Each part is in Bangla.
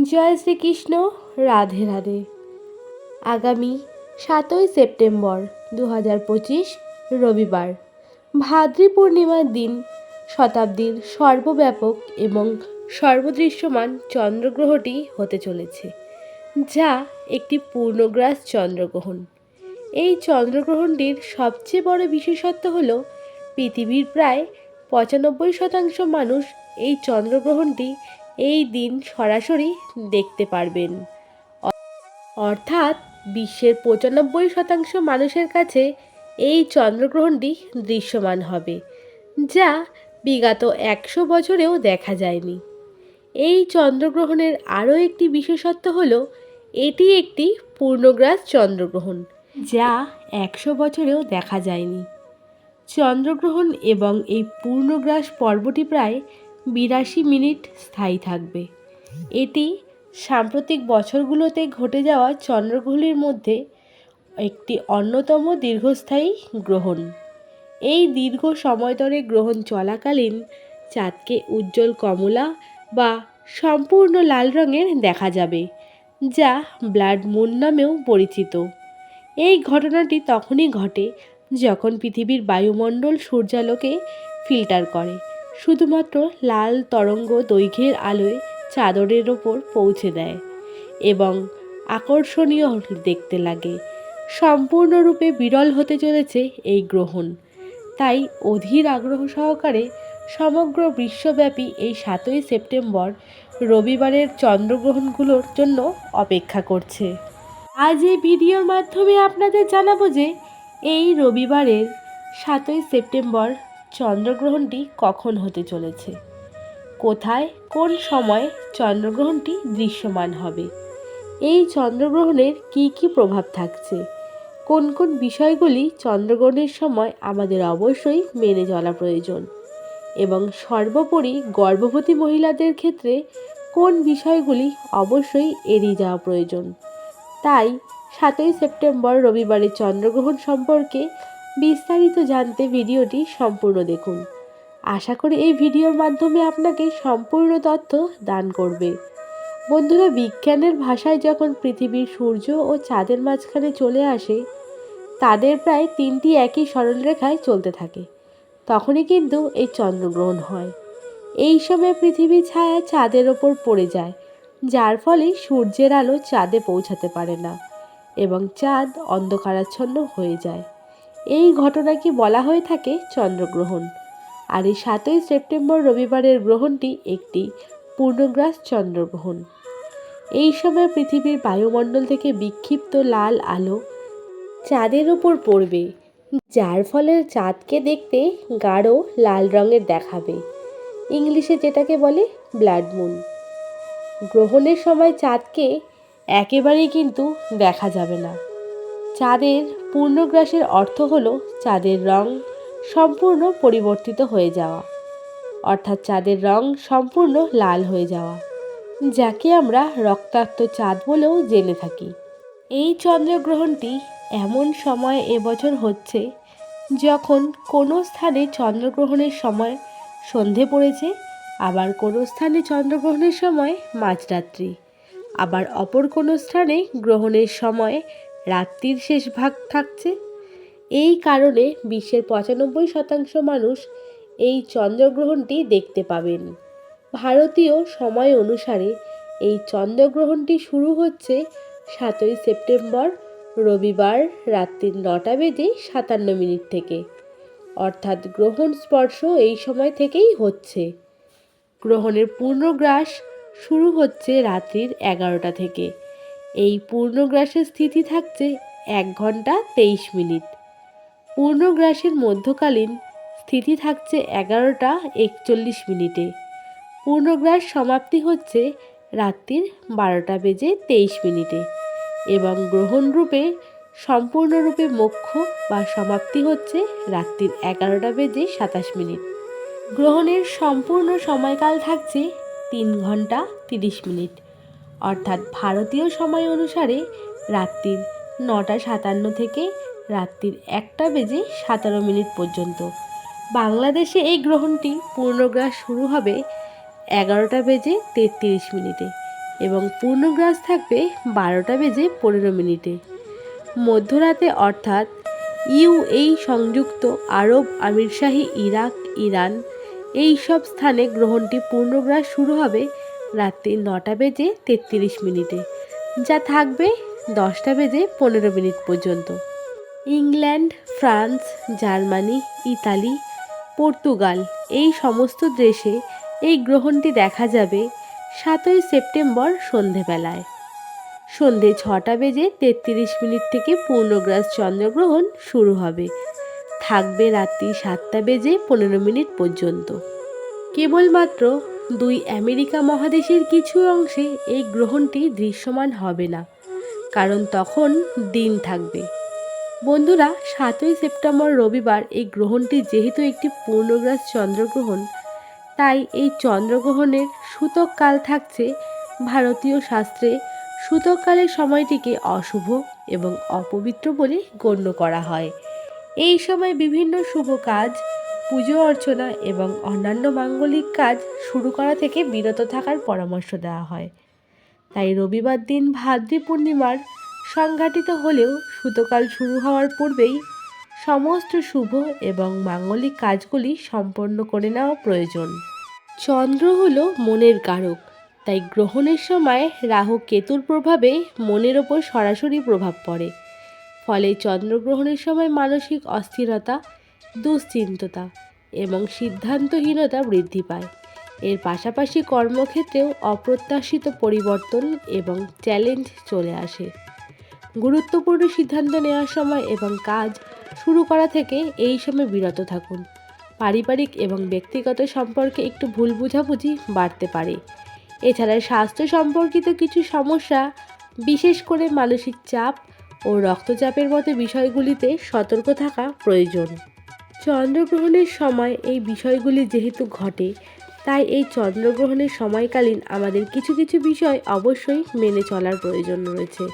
জয় শ্রীকৃষ্ণ। রাধে রাধে। আগামী 7ই সেপ্টেম্বর 2025 রবিবার ভাদ্রী পূর্ণিমার দিন শতাব্দীর সর্বব্যাপক এবং সর্বদৃশ্যমান চন্দ্রগ্রহণটি হতে চলেছে, যা একটি পূর্ণগ্রাস চন্দ্রগ্রহণ। এই চন্দ্রগ্রহণটির সবচেয়ে বড় বিশেষত্ব হল পৃথিবীর প্রায় 95% মানুষ এই চন্দ্রগ্রহণটি এই দিন সরাসরি দেখতে পারবেন। অর্থাৎ বিশ্বের 95% মানুষের কাছে এই চন্দ্রগ্রহণটি দৃশ্যমান হবে, যা বিগত 100 বছরেও দেখা যায়নি। এই চন্দ্রগ্রহণের আরও একটি বিশেষত্ব হল এটি একটি পূর্ণগ্রাস চন্দ্রগ্রহণ, যা 100 বছরেও দেখা যায়নি। চন্দ্রগ্রহণ এবং এই পূর্ণগ্রাস পর্বটি প্রায় 82 মিনিট স্থায়ী থাকবে। এটি সাম্প্রতিক বছরগুলোতে ঘটে যাওয়া চন্দ্রগ্রহণের মধ্যে একটি অন্যতম দীর্ঘস্থায়ী গ্রহণ। এই দীর্ঘ সময় ধরে গ্রহণ চলাকালীন চাঁদকে উজ্জ্বল কমলা বা সম্পূর্ণ লাল রঙের দেখা যাবে, যা ব্লাড মুন নামেও পরিচিত। এই ঘটনাটি তখনই ঘটে যখন পৃথিবীর বায়ুমণ্ডল সূর্যালোকে ফিল্টার করে, শুধুমাত্র লাল তরঙ্গ দৈর্ঘ্যের আলোয় চাঁদের ওপর পৌঁছে দেয় এবং আকর্ষণীয় দেখতে লাগে। সম্পূর্ণরূপে বিরল হতে চলেছে এই গ্রহণ, তাই অধীর আগ্রহ সহকারে সমগ্র বিশ্বব্যাপী এই 7ই সেপ্টেম্বর রবিবারের চন্দ্রগ্রহণগুলোর জন্য অপেক্ষা করছে। আজ এই ভিডিওর মাধ্যমে আপনাদের জানাবো যে এই রবিবারের 7ই সেপ্টেম্বর চন্দ্রগ্রহণটি কখন হতে চলেছে, কোথায় কোন সময় চন্দ্রগ্রহণটি দৃশ্যমান হবে, এই চন্দ্রগ্রহণের কী কী প্রভাব থাকছে, কোন কোন বিষয়গুলি চন্দ্রগ্রহণের সময় আমাদের অবশ্যই মেনে চলা প্রয়োজন এবং সর্বোপরি গর্ভবতী মহিলাদের ক্ষেত্রে কোন বিষয়গুলি অবশ্যই এড়িয়ে যাওয়া প্রয়োজন। তাই 7ই সেপ্টেম্বর রবিবারের চন্দ্রগ্রহণ সম্পর্কে বিস্তারিত জানতে ভিডিওটি সম্পূর্ণ দেখুন। আশা করি এই ভিডিওর মাধ্যমে আপনাকে সম্পূর্ণ তথ্য দান করবে। বন্ধুরা, বিজ্ঞানের ভাষায় যখন পৃথিবীর সূর্য ও চাঁদের মাঝখানে চলে আসে, তাদের প্রায় 3টি একই সরলরেখায় চলতে থাকে, তখনই কিন্তু এই চন্দ্রগ্রহণ হয়। এই সময় পৃথিবীর ছায়া চাঁদের ওপর পড়ে যায়, যার ফলে সূর্যের আলো চাঁদে পৌঁছাতে পারে না এবং চাঁদ অন্ধকারাচ্ছন্ন হয়ে যায়। এই ঘটনাকে বলা হয়ে থাকে চন্দ্রগ্রহণ। আর এই 7ই সেপ্টেম্বর রবিবারের গ্রহণটি একটি পূর্ণগ্রাস চন্দ্রগ্রহণ। এই সময় পৃথিবীর বায়ুমণ্ডল থেকে বিক্ষিপ্ত লাল আলো চাঁদের ওপর পড়বে, যার ফলে চাঁদকে দেখতে গাঢ় লাল রঙের দেখাবে, ইংলিশে যেটাকে বলে ব্লাড মুন। গ্রহণের সময় চাঁদকে একেবারেই কিন্তু দেখা যাবে না। চাঁদের পূর্ণগ্রাসের অর্থ হলো চাঁদের রং সম্পূর্ণ পরিবর্তিত হয়ে যাওয়া, অর্থাৎ চাঁদের রং সম্পূর্ণ লাল হয়ে যাওয়া, যাকে আমরা রক্তাক্ত চাঁদ বলেও জেনে থাকি। এই চন্দ্রগ্রহণটি এমন সময় এবছর হচ্ছে যখন কোনো স্থানে চন্দ্রগ্রহণের সময় সন্ধে পড়েছে, আবার কোনো স্থানে চন্দ্রগ্রহণের সময় মাঝরাত্রি, আবার অপর কোনো স্থানে গ্রহণের সময় রাত্রির শেষ ভাগ থাকছে। এই কারণে বিশ্বের 95% মানুষ এই চন্দ্রগ্রহণটি দেখতে পাবেন। ভারতীয় সময় অনুসারে এই চন্দ্রগ্রহণটি শুরু হচ্ছে 7ই সেপ্টেম্বর রবিবার রাত্রি 9:57 থেকে, অর্থাৎ গ্রহণ স্পর্শ এই সময় থেকেই হচ্ছে। গ্রহণের পূর্ণগ্রাস শুরু হচ্ছে রাত্রির 11টা থেকে। এই পূর্ণগ্রাসের স্থিতি থাকছে 1 ঘন্টা 23 মিনিট। পূর্ণগ্রাসের মধ্যকালীন স্থিতি থাকছে 11টা 41 মিনিটে। পূর্ণগ্রাস সমাপ্তি হচ্ছে রাত্রির 12:23 মিনিটে এবং গ্রহণরূপে সম্পূর্ণরূপে মোক্ষ বা সমাপ্তি হচ্ছে রাত্রির 11:27 মিনিট। গ্রহণের সম্পূর্ণ সময়কাল থাকছে 3 ঘন্টা 30 মিনিট, অর্থাৎ ভারতীয় সময় অনুসারে রাত্রির 9:57 থেকে রাত্রির 1:17 মিনিট পর্যন্ত। বাংলাদেশে এই গ্রহণটি পূর্ণগ্রাস শুরু হবে 11:33 মিনিটে এবং পূর্ণগ্রাস থাকবে 12:15। মধ্যরাতে অর্থাৎ ইউএই, সংযুক্ত আরব আমিরশাহী, ইরাক, ইরান এই সব স্থানে গ্রহণটি পূর্ণগ্রাস শুরু হবে রাত্রি 9:33, যা থাকবে 10:15 পর্যন্ত। England, France, Germany, Italy, Portugal এই সমস্ত দেশে এই গ্রহণটি দেখা যাবে 7ই সেপ্টেম্বর সন্ধেবেলায় সন্ধে 6:33 থেকে পূর্ণগ্রাস চন্দ্রগ্রহণ শুরু হবে, থাকবে রাত্রি 7:15 পর্যন্ত। কেবলমাত্র 2 আমেরিকা মহাদেশের কিছু অংশে এই গ্রহণটি দৃশ্যমান হবে না, কারণ তখন দিন থাকবে। বন্ধুরা, 7ই সেপ্টেম্বর রবিবার এই গ্রহণটি যেহেতু একটি পূর্ণগ্রাস চন্দ্রগ্রহণ, তাই এই চন্দ্রগ্রহণের সূতককাল থাকছে ভারতীয় শাস্ত্রে সূতককালের সময়টিকে অশুভ এবং অপবিত্র বলে গণ্য করা হয়। এই সময় বিভিন্ন শুভ কাজ, পুজো অর্চনা এবং অন্যান্য মাঙ্গলিক কাজ শুরু করা থেকে বিরত থাকার পরামর্শ দেওয়া হয়। তাই রবিবার দিন ভাদ্রী পূর্ণিমার সংঘাটিত হলেও সূতকাল শুরু হওয়ার পূর্বেই সমস্ত শুভ এবং মাঙ্গলিক কাজগুলি সম্পন্ন করে নেওয়া প্রয়োজন। চন্দ্র হলো মনের কারক, তাই গ্রহণের সময় রাহু কেতুর প্রভাবে মনের ওপর সরাসরি প্রভাব পড়ে। ফলে চন্দ্রগ্রহণের সময় মানসিক অস্থিরতা, দুশ্চিন্ততা এবং সিদ্ধান্তহীনতা বৃদ্ধি পায়। এর পাশাপাশি কর্মক্ষেত্রেও অপ্রত্যাশিত পরিবর্তন এবং চ্যালেঞ্জ চলে আসে। গুরুত্বপূর্ণ সিদ্ধান্ত নেওয়ার সময় এবং কাজ শুরু করা থেকে এই সময় বিরত থাকুন। পারিবারিক এবং ব্যক্তিগত সম্পর্কে একটু ভুল বোঝাবুঝি বাড়তে পারে। এছাড়া স্বাস্থ্য সম্পর্কিত কিছু সমস্যা, বিশেষ করে মানসিক চাপ ও রক্তচাপের মতো বিষয়গুলিতে সতর্ক থাকা প্রয়োজন। চন্দ্রগ্রহণের সময় এই বিষয়গুলি যেহেতু ঘটে, তাই এই চন্দ্রগ্রহণের সময়কালীন আমাদের কিছু কিছু বিষয় অবশ্যই মেনে চলার প্রয়োজন রয়েছে।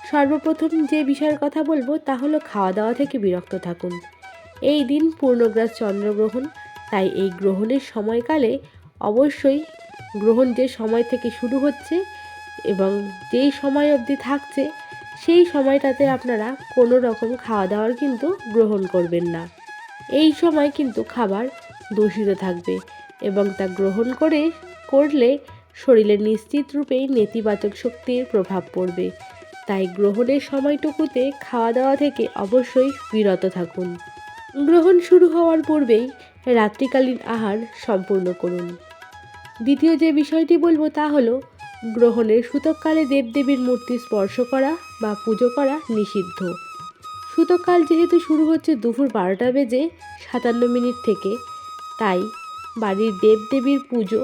সর্বপ্রথম যে বিষয়ের কথা বলবো তা হলো খাওয়া দাওয়া থেকে বিরত থাকুন। এই দিন পূর্ণগ্রাস চন্দ্রগ্রহণ, তাই এই গ্রহণের সময়কালে অবশ্যই গ্রহণ যে সময় থেকে শুরু হচ্ছে এবং যেই সময় অবধি থাকছে সেই সময়টাতে আপনারা কোনো রকম খাওয়া দাওয়ার কিন্তু গ্রহণ করবেন না। এই সময় কিন্তু খাবার দূষিত থাকবে এবং তা গ্রহণ করলে শরীরে নিশ্চিত রূপেই নেতিবাচক শক্তির প্রভাব পড়বে। তাই গ্রহণের সময়টুকুতে খাওয়া দাওয়া থেকে অবশ্যই বিরত থাকুন। গ্রহণ শুরু হওয়ার পূর্বেই রাত্রিকালীন আহার সম্পূর্ণ করুন। দ্বিতীয় যে বিষয়টি বলবো তা হলো গ্রহণের সূতককালে দেবদেবীর মূর্তি স্পর্শ করা বা পুজো করা নিষিদ্ধ। সূতককাল যেহেতু শুরু হচ্ছে দুপুর 12:57 থেকে, তাই বাড়ির দেবদেবীর পুজো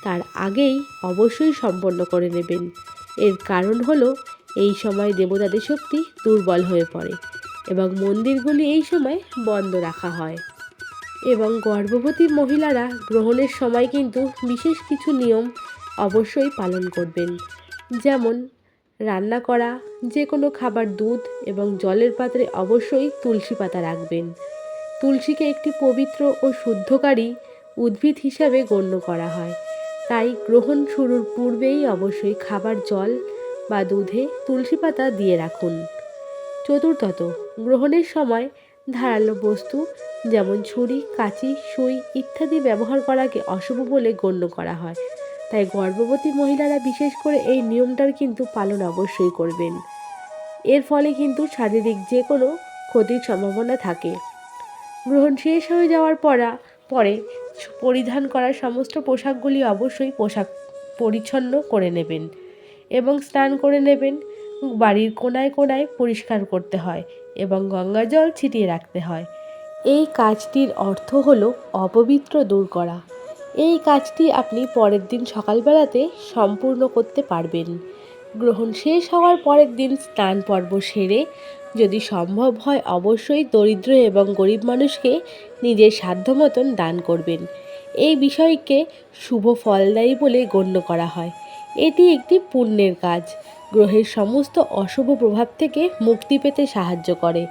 তার আগেই অবশ্যই সম্পন্ন করে নেবেন। এর কারণ হলো এই সময় দেবতাদের শক্তি দুর্বল হয়ে পড়ে এবং মন্দিরগুলি এই সময় বন্ধ রাখা হয়। এবং গর্ভবতী মহিলারা গ্রহণের সময় কিন্তু বিশেষ কিছু নিয়ম অবশ্যই পালন করবেন, যেমন রান্না করা যে কোনো খাবার দুধ এবং জলের পাত্রে অবশ্যই তুলসী পাতা রাখবেন। তুলসীকে একটি পবিত্র ও শুদ্ধকারী উদ্ভিদ হিসাবে গণ্য করা হয়, তাই গ্রহণ শুরুর পূর্বেই অবশ্যই খাবার জল বা দুধে তুলসী পাতা দিয়ে রাখুন। চতুর্থত, গ্রহণের সময় ধারালো বস্তু যেমন ছুরি, কাঁচি, সুই ইত্যাদি ব্যবহার করাকে অশুভ বলে গণ্য করা হয়, তাই গর্ভবতী মহিলারা বিশেষ করে এই নিয়মটার কিন্তু পালন অবশ্যই করবেন। এর ফলে কিন্তু শারীরিক যে কোনো ক্ষতির সম্ভাবনা থাকে। গ্রহণ শেষ হয়ে যাওয়ার পরে পরিধান করার সমস্ত পোশাকগুলি অবশ্যই পরিচ্ছন্ন করে নেবেন এবং স্নান করে নেবেন। বাড়ির কোনায় কোনায় পরিষ্কার করতে হয় এবং গঙ্গা জল ছিটিয়ে রাখতে হয়। এই কাজটির অর্থ হলো অপবিত্র দূর করা। এই কাজটি আপনি পরের দিন সকালবেলাতে সম্পূর্ণ করতে পারবেন। গ্রহণ শেষ হওয়ার পরের দিন স্নান পর্ব সেরে যদি সম্ভব হয় অবশ্যই দরিদ্র এবং গরিব মানুষকে নিজের সাধ্য মতন দান করবেন। এই বিষয়কে শুভ ফলদায়ী বলে গণ্য করা হয়। এটি একটি পুণ্যের কাজ, গ্রহের সমস্ত অশুভ প্রভাব থেকে মুক্তি পেতে সাহায্য করে।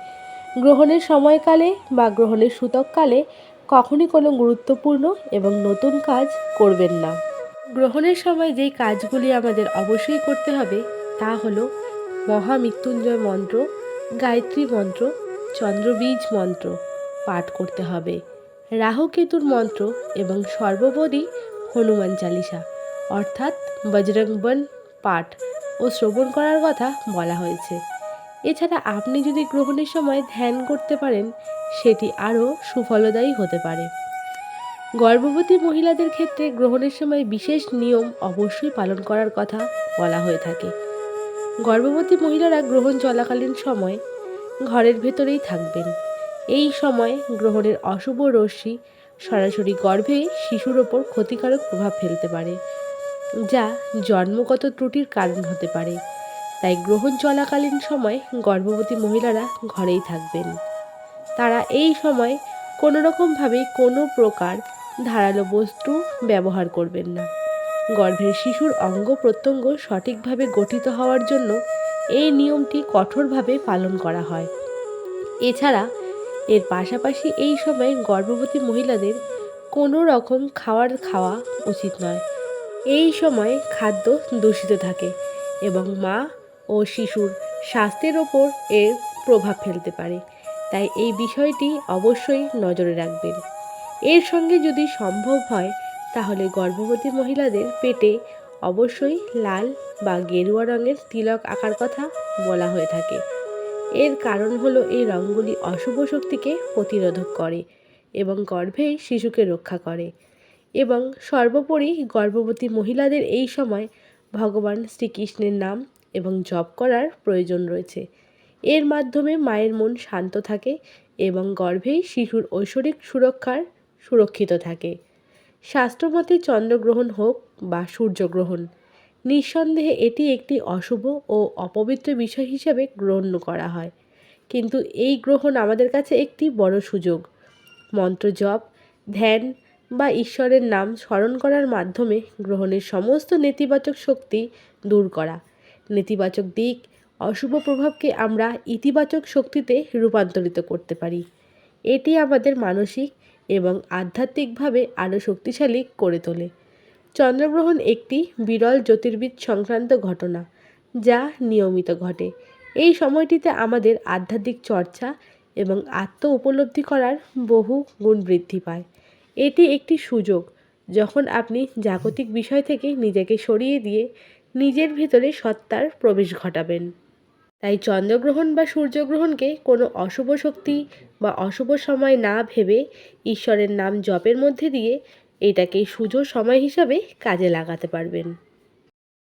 গ্রহণের সময়কালে বা গ্রহণের সূতককালে কখনই কোনো গুরুত্বপূর্ণ এবং নতুন কাজ করবেন না। গ্রহণের সময় যেই কাজগুলি আমাদের অবশ্যই করতে হবে তা হলো মহামৃত্যুঞ্জয় মন্ত্র, গায়ত্রী মন্ত্র, চন্দ্রবীজ মন্ত্র পাঠ করতে হবে, রাহুকেতুর মন্ত্র এবং সর্বোপরি হনুমান চালিসা অর্থাৎ বজরংবন পাঠ ও শ্রবণ করার কথা বলা হয়েছে। এছাড়া আপনি যদি গ্রহণের সময় ধ্যান করতে পারেন সেটি আরও সুফলদায়ী হতে পারে। গর্ভবতী মহিলাদের ক্ষেত্রে গ্রহণের সময় বিশেষ নিয়ম অবশ্যই পালন করার কথা বলা হয়ে থাকে। গর্ভবতী মহিলারা গ্রহণ চলাকালীন সময় ঘরের ভেতরেই থাকবেন। এই সময় গ্রহণের অশুভ রশ্মি সরাসরি গর্ভে শিশুর ওপর ক্ষতিকারক প্রভাব ফেলতে পারে, যা জন্মগত ত্রুটির কারণ হতে পারে। তাই গ্রহণ চলাকালীন সময় গর্ভবতী মহিলারা ঘরেই থাকবেন। তারা এই সময় কোনোরকমভাবে কোনো প্রকার ধারালো বস্তু ব্যবহার করবেন না। গর্ভের শিশুর অঙ্গ প্রত্যঙ্গ সঠিকভাবে গঠিত হওয়ার জন্য এই নিয়মটি কঠোরভাবে পালন করা হয়। এছাড়া এর পাশাপাশি এই সময় গর্ভবতী মহিলাদের কোনো রকম খাওয়া উচিত নয়। এই সময় খাদ্য দূষিত থাকে এবং মা ও শিশুর স্বাস্থ্যের ওপর এর প্রভাব ফেলতে পারে। তাই এই বিষয়টি অবশ্যই নজরে রাখবেন। এর সঙ্গে যদি সম্ভব হয় তাহলে গর্ভবতী মহিলাদের পেটে অবশ্যই লাল বা গেরুয়া রঙের তিলক আঁকার কথা বলা হয়ে থাকে। এর কারণ হলো এই রঙগুলি অশুভ শক্তিকে প্রতিরোধক করে এবং গর্ভে শিশুকে রক্ষা করে। এবং সর্বোপরি গর্ভবতী মহিলাদের এই সময় ভগবান শ্রীকৃষ্ণের নাম এবং জপ করার প্রয়োজন রয়েছে। এর মাধ্যমে মায়ের মন শান্ত থাকে এবং গর্ভে শিশুর ঐশ্বরিক সুরক্ষিত থাকে। শাস্ত্রমতে চন্দ্রগ্রহণ হোক বা সূর্যগ্রহণ, নিঃসন্দেহে এটি একটি অশুভ ও অপবিত্র বিষয় হিসেবে গণ্য করা হয়, কিন্তু এই গ্রহণ আমাদের কাছে একটি বড় সুযোগ। মন্ত্র জপ, ধ্যান বা ঈশ্বরের নাম স্মরণ করার মাধ্যমে গ্রহণের সমস্ত নেতিবাচক শক্তি দূর করা, নেতিবাচক দিক, অশুভ প্রভাবকে আমরা ইতিবাচক শক্তিতে রূপান্তরিত করতে পারি। এটি আমাদের মানসিক এবং আধ্যাত্মিকভাবে আরও শক্তিশালী করে তোলে। চন্দ্রগ্রহণ একটি বিরল জ্যোতির্বিদ সংক্রান্ত ঘটনা যা নিয়মিত ঘটে। এই সময়টিতে আমাদের আধ্যাত্মিক চর্চা এবং আত্ম উপলব্ধি করার বহু গুণ বৃদ্ধি পায়। এটি একটি সুযোগ যখন আপনি জাগতিক বিষয় থেকে নিজেকে সরিয়ে দিয়ে নিজের ভিতরে সত্তার প্রবেশ ঘটাবেন। তাই চন্দ্রগ্রহণ বা সূর্যগ্রহণকে কোনো অশুভ শক্তি বা অশুভ সময় না ভেবে ঈশ্বরের নাম জপের মধ্যে দিয়ে এটাকে সুযোগ সময় হিসাবে কাজে লাগাতে পারবেন।